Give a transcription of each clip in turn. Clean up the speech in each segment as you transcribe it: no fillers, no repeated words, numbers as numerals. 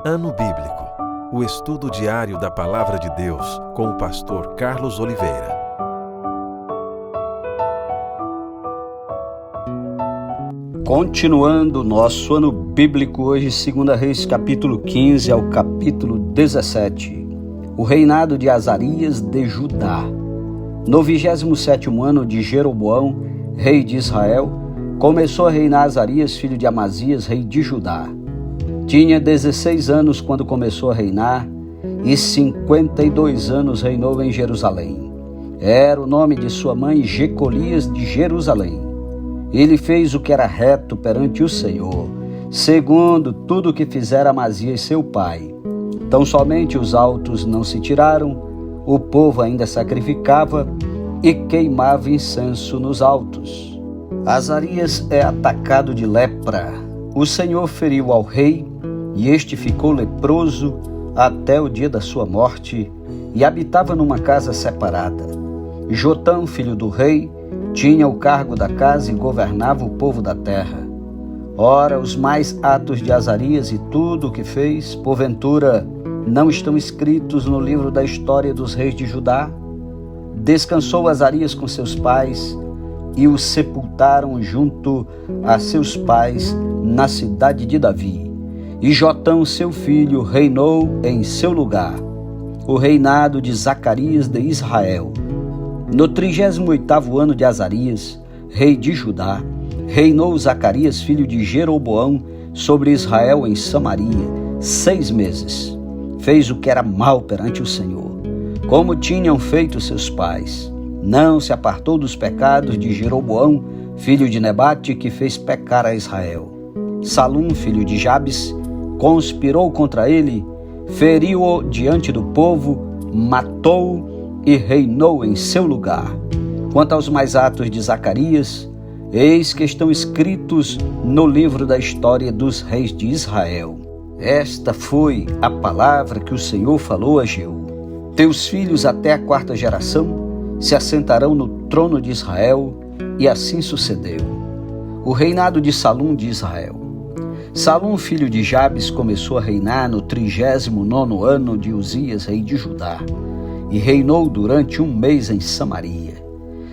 Ano Bíblico, o estudo diário da Palavra de Deus com o pastor Carlos Oliveira. Continuando nosso ano bíblico, hoje 2 Reis capítulo 15 ao capítulo 17. O reinado de Azarias de Judá. No 27º ano de Jeroboão, rei de Israel, começou a reinar Azarias, filho de Amazias, rei de Judá. Tinha 16 anos quando começou a reinar, e 52 anos reinou em Jerusalém. Era o nome de sua mãe Jecolias de Jerusalém. Ele fez o que era reto perante o Senhor, segundo tudo o que fizera Amazias seu pai. Tão somente os altos não se tiraram, o povo ainda sacrificava e queimava incenso nos altos. Azarias é atacado de lepra. O Senhor feriu ao rei, e este ficou leproso até o dia da sua morte, e habitava numa casa separada. Jotão, filho do rei, tinha o cargo da casa e governava o povo da terra. Ora, os mais atos de Azarias e tudo o que fez, porventura, não estão escritos no livro da história dos reis de Judá? Descansou Azarias com seus pais, e o sepultaram junto a seus pais na cidade de Davi. E Jotão, seu filho, reinou em seu lugar. O reinado de Zacarias de Israel. No 38º ano de Azarias, rei de Judá, reinou Zacarias, filho de Jeroboão, sobre Israel em Samaria, 6 meses. Fez o que era mal perante o Senhor, como tinham feito seus pais. Não se apartou dos pecados de Jeroboão, filho de Nebate, que fez pecar a Israel. Salum, filho de Jabes, conspirou contra ele, feriu-o diante do povo, matou-o e reinou em seu lugar. Quanto aos mais atos de Zacarias, eis que estão escritos no livro da história dos reis de Israel. Esta foi a palavra que o Senhor falou a Jeú. Teus filhos até a 4ª geração se assentarão no trono de Israel, e assim sucedeu. O reinado de Salum de Israel. Salum, filho de Jabes, começou a reinar no 39º ano de Uzias, rei de Judá, e reinou durante 1 mês em Samaria.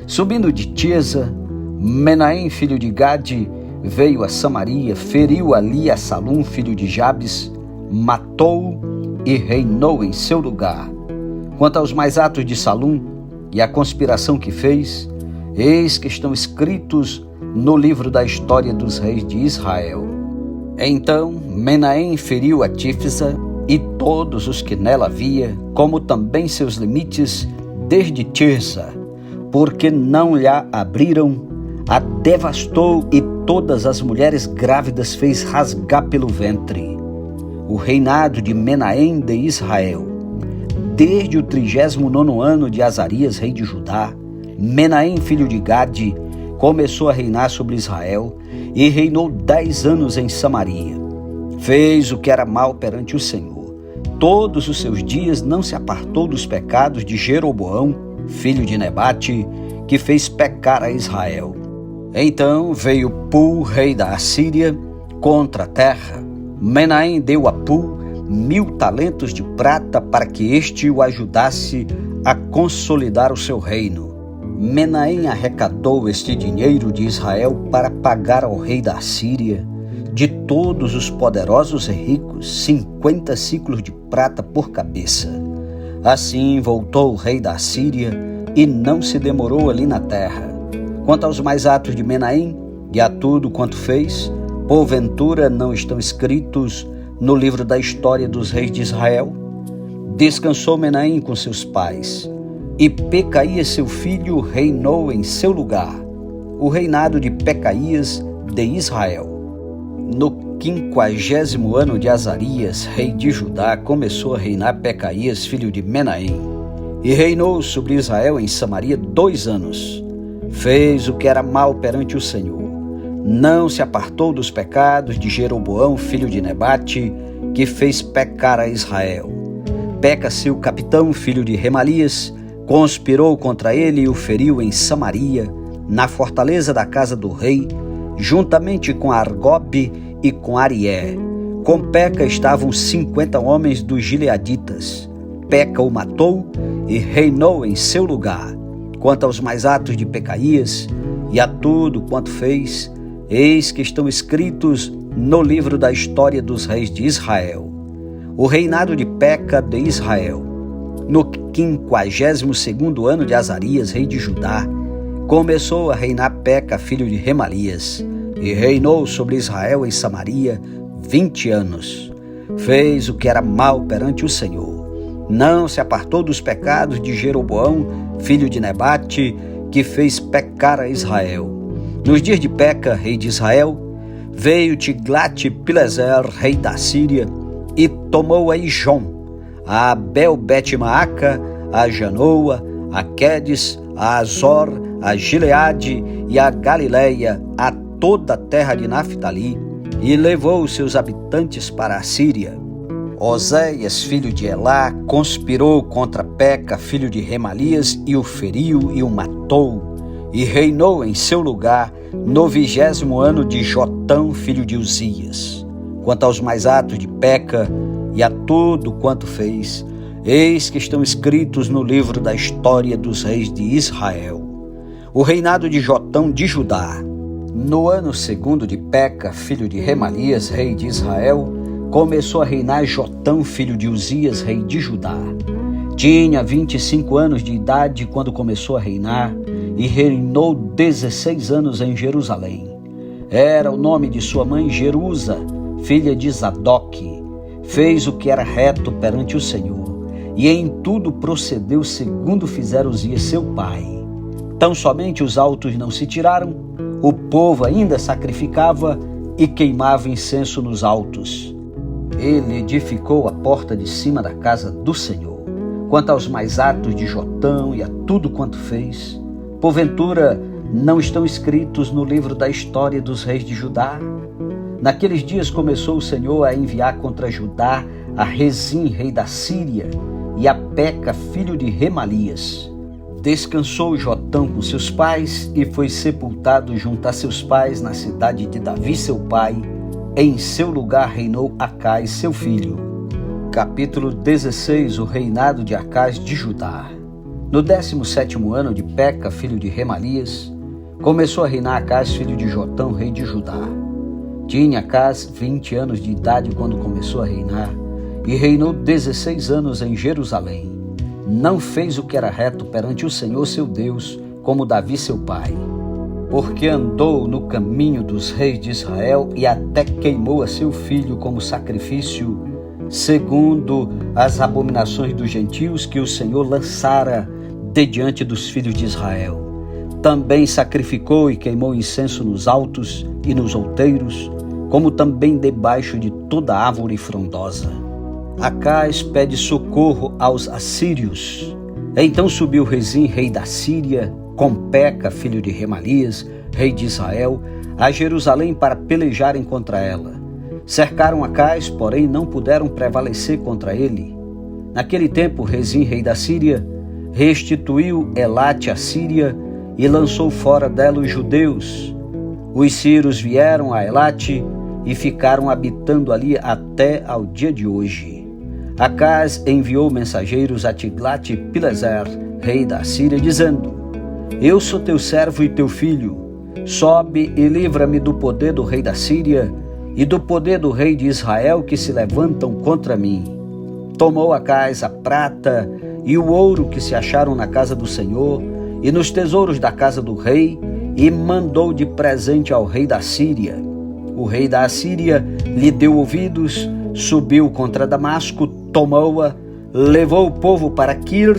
Subindo de Tiesa, Menahem, filho de Gade, veio a Samaria, feriu ali a Salum, filho de Jabes, matou-o e reinou em seu lugar. Quanto aos mais atos de Salum e a conspiração que fez, eis que estão escritos no livro da história dos reis de Israel. Então Menahem feriu a Tífisa e todos os que nela havia, como também seus limites, desde Tirsa, porque não lhe abriram, a devastou e todas as mulheres grávidas fez rasgar pelo ventre. O reinado de Menahem de Israel. Desde o 39º ano de Azarias, rei de Judá, Menahem, filho de Gade, começou a reinar sobre Israel e reinou 10 anos em Samaria. Fez o que era mal perante o Senhor. Todos os seus dias não se apartou dos pecados de Jeroboão, filho de Nebate, que fez pecar a Israel. Então veio Pul, rei da Assíria, contra a terra. Menahem deu a Pul 1000 talentos de prata para que este o ajudasse a consolidar o seu reino. Menahem arrecadou este dinheiro de Israel para pagar ao rei da Assíria, de todos os poderosos e ricos, 50 ciclos de prata por cabeça. Assim voltou o rei da Assíria e não se demorou ali na terra. Quanto aos mais atos de Menahem e a tudo quanto fez, porventura não estão escritos no livro da história dos reis de Israel? Descansou Menahem com seus pais, e Pecaías, seu filho, reinou em seu lugar. O reinado de Pecaías de Israel. No 50º ano de Azarias, rei de Judá, começou a reinar Pecaías, filho de Menahem, e reinou sobre Israel em Samaria 2 anos. Fez o que era mal perante o Senhor. Não se apartou dos pecados de Jeroboão, filho de Nebate, que fez pecar a Israel. Peca, seu capitão, filho de Remalias, conspirou contra ele e o feriu em Samaria, na fortaleza da casa do rei, juntamente com Argobe e com Arié, Com Peca estavam 50 homens dos gileaditas. Peca o matou e reinou em seu lugar. Quanto aos mais atos de Pecaías e a tudo quanto fez, eis que estão escritos no livro da história dos reis de Israel. O reinado de Peca de Israel. No 52º ano de Azarias, rei de Judá, começou a reinar Peca, filho de Remalias, e reinou sobre Israel em Samaria 20 anos. Fez o que era mal perante o Senhor. Não se apartou dos pecados de Jeroboão, filho de Nebate, que fez pecar a Israel. Nos dias de Peca, rei de Israel, veio Tiglat-Pileser, rei da Síria, e tomou a Ijon, a Abel-Bet-Maaca, a Janoa, a Quedes, a Azor, a Gileade e a Galileia, a toda a terra de Naftali, e levou os seus habitantes para a Síria. Oséias, filho de Elá, conspirou contra Peca, filho de Remalias, e o feriu e o matou, e reinou em seu lugar no 20º ano de Jotão, filho de Uzias. Quanto aos mais atos de Peca e a tudo quanto fez, eis que estão escritos no livro da história dos reis de Israel. O reinado de Jotão de Judá. No ano 2º de Peca, filho de Remalias, rei de Israel, começou a reinar Jotão, filho de Uzias, rei de Judá. Tinha 25 anos de idade quando começou a reinar e reinou 16 anos em Jerusalém. Era o nome de sua mãe Jerusa, filha de Zadok. Fez o que era reto perante o Senhor e em tudo procedeu segundo fizera Uzias seu pai. Tão somente os altos não se tiraram, o povo ainda sacrificava e queimava incenso nos altos. Ele edificou a porta de cima da casa do Senhor. Quanto aos mais atos de Jotão e a tudo quanto fez, porventura não estão escritos no livro da história dos reis de Judá? Naqueles dias começou o Senhor a enviar contra Judá a Rezim, rei da Síria, e a Peca, filho de Remalias. Descansou Jotão com seus pais e foi sepultado junto a seus pais na cidade de Davi, seu pai. Em seu lugar reinou Acais, seu filho. Capítulo 16. O reinado de Acais de Judá. No 17º ano de Peca, filho de Remalias, começou a reinar Acais, filho de Jotão, rei de Judá. Tinha Acais 20 anos de idade quando começou a reinar, e reinou 16 anos em Jerusalém. Não fez o que era reto perante o Senhor seu Deus, como Davi seu pai, porque andou no caminho dos reis de Israel e até queimou a seu filho como sacrifício, segundo as abominações dos gentios que o Senhor lançara de diante dos filhos de Israel. Também sacrificou e queimou incenso nos altos e nos outeiros, como também debaixo de toda árvore frondosa. Acais pede socorro aos assírios. Então subiu Rezim, rei da Síria, com Peca, filho de Remalias, rei de Israel, a Jerusalém para pelejarem contra ela. Cercaram Acais, porém não puderam prevalecer contra ele. Naquele tempo, Rezim, rei da Síria, restituiu Elate à Síria e lançou fora dela os judeus. Os sírios vieram a Elate e ficaram habitando ali até ao dia de hoje. Acais enviou mensageiros a Tiglat-Pileser, rei da Síria, dizendo: Eu sou teu servo e teu filho. Sobe e livra-me do poder do rei da Síria e do poder do rei de Israel que se levantam contra mim. Tomou Acais a prata e o ouro que se acharam na casa do Senhor e nos tesouros da casa do rei e mandou de presente ao rei da Síria. O rei da Assíria lhe deu ouvidos, subiu contra Damasco, tomou-a, levou o povo para Quir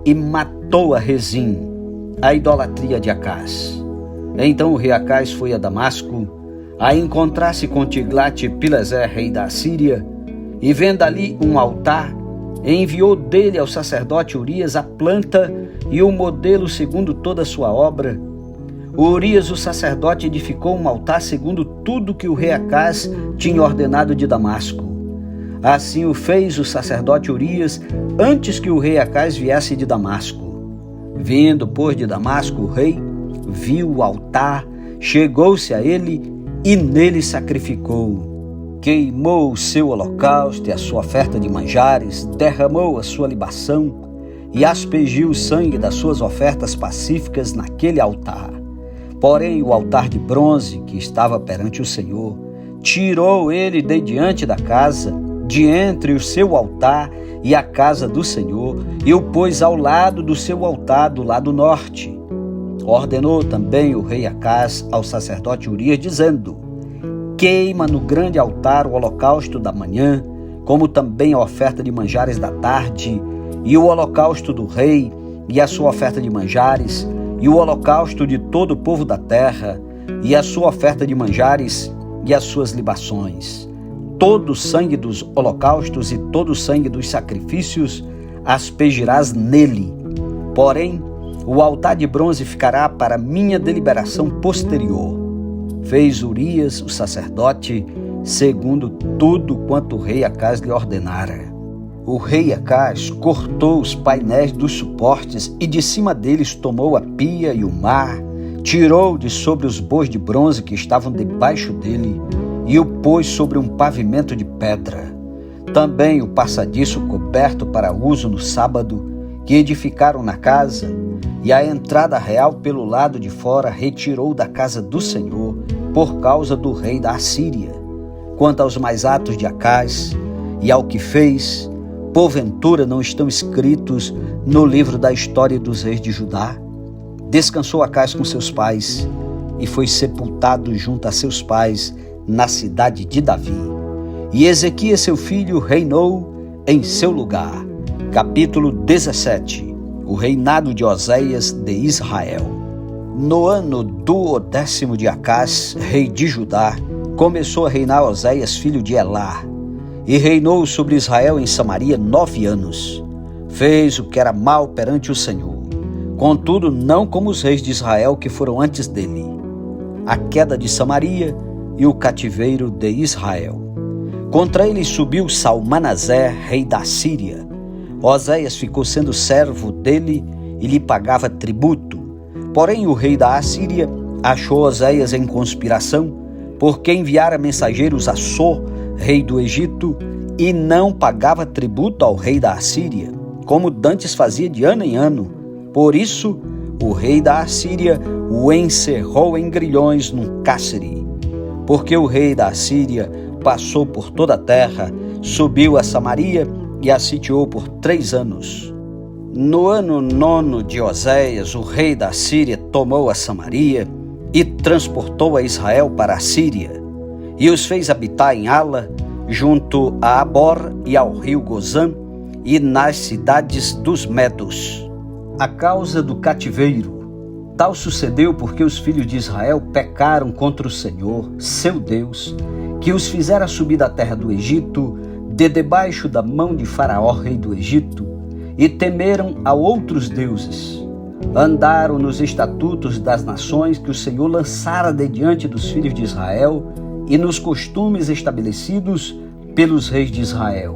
e matou a Rezim, a idolatria de Acais. Então o rei Acais foi a Damasco a encontrar-se com Tiglat-Pileser, rei da Assíria, e vendo ali um altar, enviou dele ao sacerdote Urias a planta e o modelo segundo toda a sua obra. Urias, o sacerdote, edificou um altar segundo tudo que o rei Acais tinha ordenado de Damasco. Assim o fez o sacerdote Urias antes que o rei Acais viesse de Damasco. Vindo, pois, de Damasco, o rei viu o altar, chegou-se a ele e nele sacrificou. queimou o seu holocausto e a sua oferta de manjares, derramou a sua libação e aspergiu o sangue das suas ofertas pacíficas naquele altar. Porém, o altar de bronze que estava perante o Senhor, tirou ele de diante da casa, de entre o seu altar e a casa do Senhor, e o pôs ao lado do seu altar, do lado norte. Ordenou também o rei Acás ao sacerdote Urias, dizendo: queima no grande altar o holocausto da manhã, como também a oferta de manjares da tarde, e o holocausto do rei, e a sua oferta de manjares, e o holocausto de todo o povo da terra, e a sua oferta de manjares, e as suas libações. Todo o sangue dos holocaustos e todo o sangue dos sacrifícios aspergirás nele. Porém, o altar de bronze ficará para minha deliberação posterior. Fez Urias, o sacerdote, segundo tudo quanto o rei Acás lhe ordenara. O rei Acás cortou os painéis dos suportes e de cima deles tomou a pia e o mar, tirou de sobre os bois de bronze que estavam debaixo dele e o pôs sobre um pavimento de pedra. Também o passadiço coberto para uso no sábado, que edificaram na casa, e a entrada real pelo lado de fora retirou da casa do Senhor, por causa do rei da Assíria. Quanto aos mais atos de Acás e ao que fez, porventura não estão escritos no livro da história dos reis de Judá? Descansou Acás com seus pais e foi sepultado junto a seus pais na cidade de Davi. E Ezequias, seu filho, reinou em seu lugar. Capítulo 17. O reinado de Oséias de Israel. No ano 10º de Acás, rei de Judá, começou a reinar Oséias, filho de Elá, e reinou sobre Israel em Samaria 9 anos. Fez o que era mal perante o Senhor, contudo não como os reis de Israel que foram antes dele. A queda de Samaria e o cativeiro de Israel. Contra ele subiu Salmanasé, rei da Síria. Oséias ficou sendo servo dele e lhe pagava tributo. Porém o rei da Assíria achou Oséias em conspiração, porque enviara mensageiros a So, rei do Egito, e não pagava tributo ao rei da Assíria, como dantes fazia de ano em ano. Por isso o rei da Assíria o encerrou em grilhões num cárcere. Porque o rei da Assíria passou por toda a terra, subiu a Samaria e a sitiou por 3 anos. No ano 9 de Oséias, o rei da Síria tomou a Samaria e transportou a Israel para a Síria, e os fez habitar em Ala, junto a Abor e ao rio Gozã, e nas cidades dos Medos. A causa do cativeiro. Tal sucedeu porque os filhos de Israel pecaram contra o Senhor, seu Deus, que os fizera subir da terra do Egito, de debaixo da mão de Faraó, rei do Egito, e temeram a outros deuses. Andaram nos estatutos das nações que o Senhor lançara de diante dos filhos de Israel e nos costumes estabelecidos pelos reis de Israel.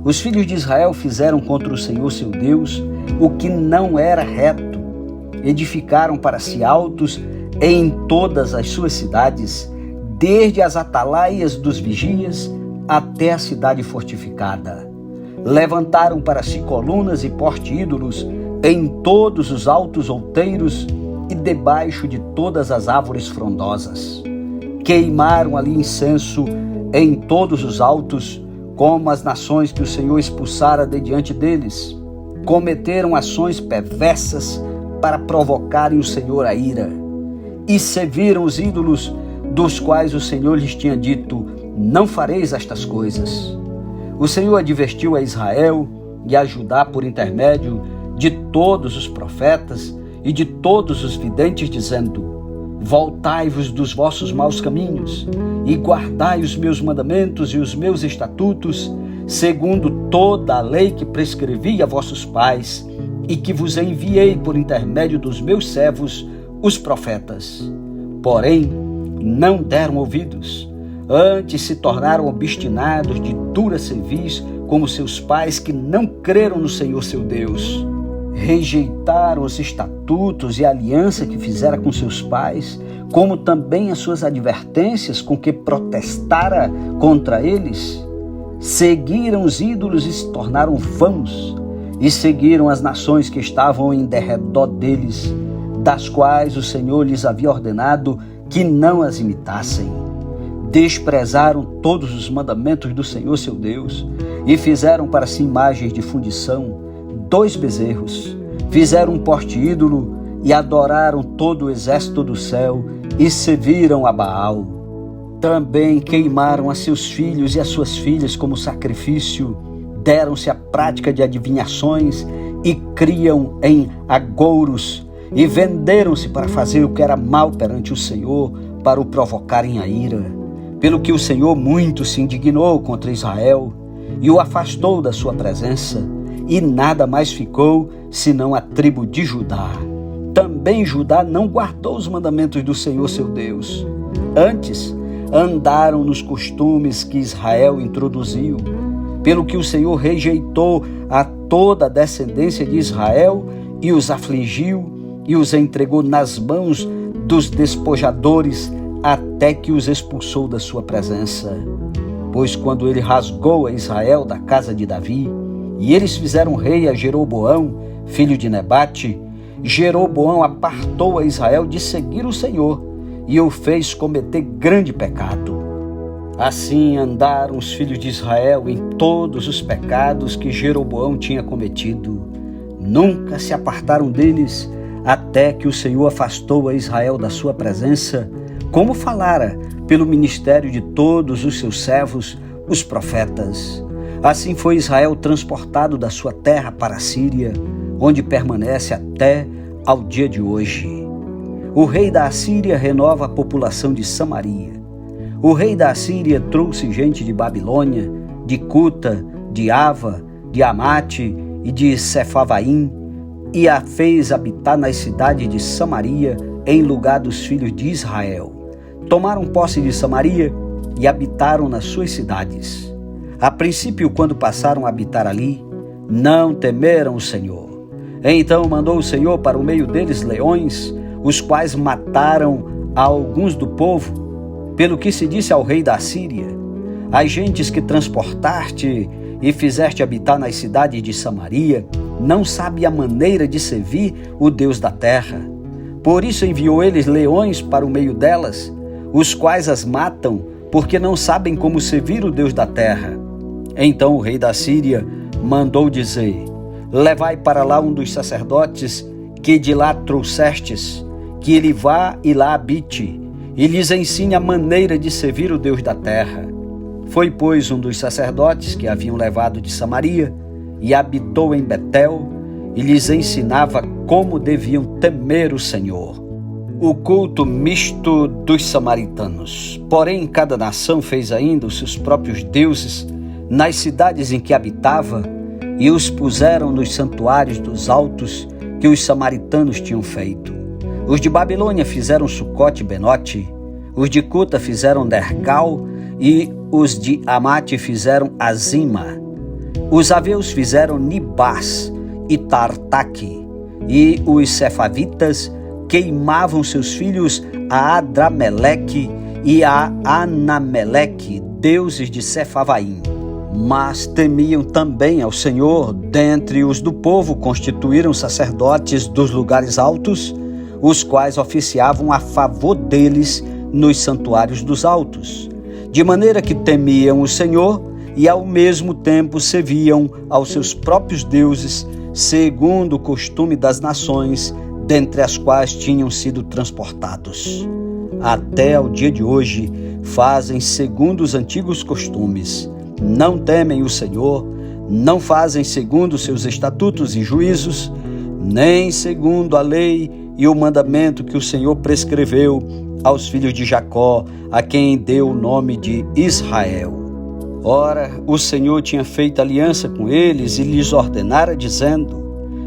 Os filhos de Israel fizeram contra o Senhor, seu Deus, o que não era reto. Edificaram para si altos em todas as suas cidades, desde as atalaias dos vigias até a cidade fortificada. Levantaram para si colunas e porte-ídolos em todos os altos outeiros e debaixo de todas as árvores frondosas. Queimaram ali incenso em todos os altos, como as nações que o Senhor expulsara de diante deles. Cometeram ações perversas para provocarem o Senhor a ira, e serviram os ídolos dos quais o Senhor lhes tinha dito: não fareis estas coisas. O Senhor advertiu a Israel e a Judá por intermédio de todos os profetas e de todos os videntes, dizendo: voltai-vos dos vossos maus caminhos e guardai os meus mandamentos e os meus estatutos, segundo toda a lei que prescrevi a vossos pais e que vos enviei por intermédio dos meus servos, os profetas. Porém, não deram ouvidos, antes se tornaram obstinados de dura cerviz, como seus pais que não creram no Senhor seu Deus. rejeitaram os estatutos e a aliança que fizera com seus pais, como também as suas advertências com que protestara contra eles, seguiram os ídolos e se tornaram vãos, e seguiram as nações que estavam em derredor deles, das quais o Senhor lhes havia ordenado que não as imitassem. Desprezaram todos os mandamentos do Senhor seu Deus e fizeram para si imagens de fundição, 2 bezerros, fizeram um poste ídolo e adoraram todo o exército do céu e serviram a Baal. Também queimaram a seus filhos e as suas filhas como sacrifício, deram-se à prática de adivinhações e criam em agouros e venderam-se para fazer o que era mal perante o Senhor, para o provocarem a ira. Pelo que o Senhor muito se indignou contra Israel e o afastou da sua presença, e nada mais ficou senão a tribo de Judá. Também Judá não guardou os mandamentos do Senhor seu Deus. Antes, andaram nos costumes que Israel introduziu, pelo que o Senhor rejeitou a toda a descendência de Israel e os afligiu e os entregou nas mãos dos despojadores até que os expulsou da sua presença. Pois quando ele rasgou a Israel da casa de Davi, e eles fizeram rei a Jeroboão, filho de Nebate, Jeroboão apartou a Israel de seguir o Senhor e o fez cometer grande pecado. Assim andaram os filhos de Israel em todos os pecados que Jeroboão tinha cometido. Nunca se apartaram deles, até que o Senhor afastou a Israel da sua presença, como falara pelo ministério de todos os seus servos, os profetas. Assim foi Israel transportado da sua terra para a Síria, onde permanece até ao dia de hoje. O rei da Assíria renova a população de Samaria. O rei da Assíria trouxe gente de Babilônia, de Cuta, de Ava, de Amate e de Sefavaim, e a fez habitar nas cidades de Samaria, em lugar dos filhos de Israel. Tomaram posse de Samaria e habitaram nas suas cidades. A princípio, quando passaram a habitar ali, não temeram o Senhor. Então mandou o Senhor para o meio deles leões, os quais mataram a alguns do povo, pelo que se disse ao rei da Assíria: as gentes que transportaste e fizeste habitar nas cidades de Samaria não sabe a maneira de servir o Deus da terra. Por isso enviou eles leões para o meio delas, os quais as matam, porque não sabem como servir o Deus da terra. Então o rei da Síria mandou dizer: levai para lá um dos sacerdotes que de lá trouxestes, que ele vá e lá habite, e lhes ensine a maneira de servir o Deus da terra. Foi, pois, um dos sacerdotes que haviam levado de Samaria, e habitou em Betel, e lhes ensinava como deviam temer o Senhor. O culto misto dos samaritanos. Porém, cada nação fez ainda os seus próprios deuses nas cidades em que habitava, e os puseram nos santuários dos altos que os samaritanos tinham feito. Os de Babilônia fizeram Sucote e Benote, os de Cuta fizeram Nergal, e os de Amate fizeram Azima. Os aveus fizeram Nibás e Tartaque, e os sefavitas queimavam seus filhos a Adrameleque e a Anameleque, deuses de Sefavaim. Mas temiam também ao Senhor. Dentre os do povo constituíram sacerdotes dos lugares altos, os quais oficiavam a favor deles nos santuários dos altos, de maneira que temiam o Senhor e ao mesmo tempo serviam aos seus próprios deuses, segundo o costume das nações, dentre as quais tinham sido transportados. Até ao dia de hoje fazem segundo os antigos costumes. Não temem o Senhor, não fazem segundo os seus estatutos e juízos, nem segundo a lei e o mandamento que o Senhor prescreveu aos filhos de Jacó, a quem deu o nome de Israel. Ora, o Senhor tinha feito aliança com eles e lhes ordenara, dizendo: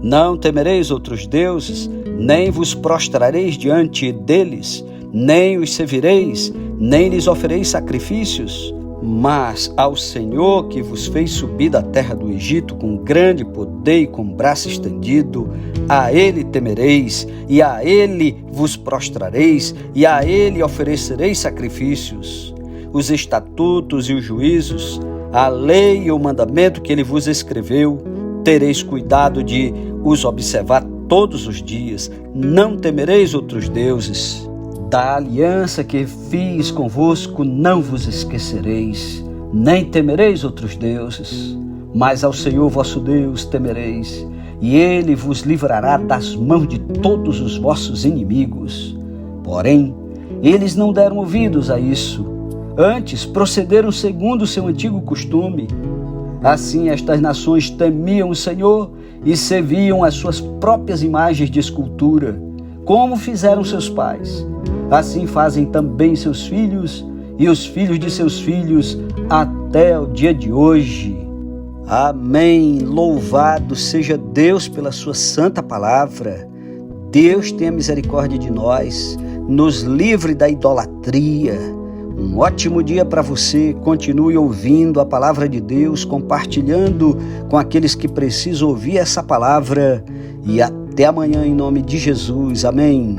não temereis outros deuses, nem vos prostrareis diante deles, nem os servireis, nem lhes ofereis sacrifícios. Mas ao Senhor que vos fez subir da terra do Egito com grande poder e com braço estendido, a Ele temereis, e a Ele vos prostrareis, e a Ele oferecereis sacrifícios. Os estatutos e os juízos, a lei e o mandamento que Ele vos escreveu, tereis cuidado de os observar todos os dias. Não temereis outros deuses. Da aliança que fiz convosco não vos esquecereis, nem temereis outros deuses, mas ao Senhor vosso Deus temereis, e Ele vos livrará das mãos de todos os vossos inimigos. Porém, eles não deram ouvidos a isso, antes procederam segundo o seu antigo costume. Assim estas nações temiam o Senhor e serviam as suas próprias imagens de escultura, como fizeram seus pais. Assim fazem também seus filhos e os filhos de seus filhos até o dia de hoje. Amém. Louvado seja Deus pela sua santa palavra. Deus tenha misericórdia de nós, nos livre da idolatria. Um ótimo dia para você. Continue ouvindo a palavra de Deus, compartilhando com aqueles que precisam ouvir essa palavra. E até amanhã em nome de Jesus. Amém.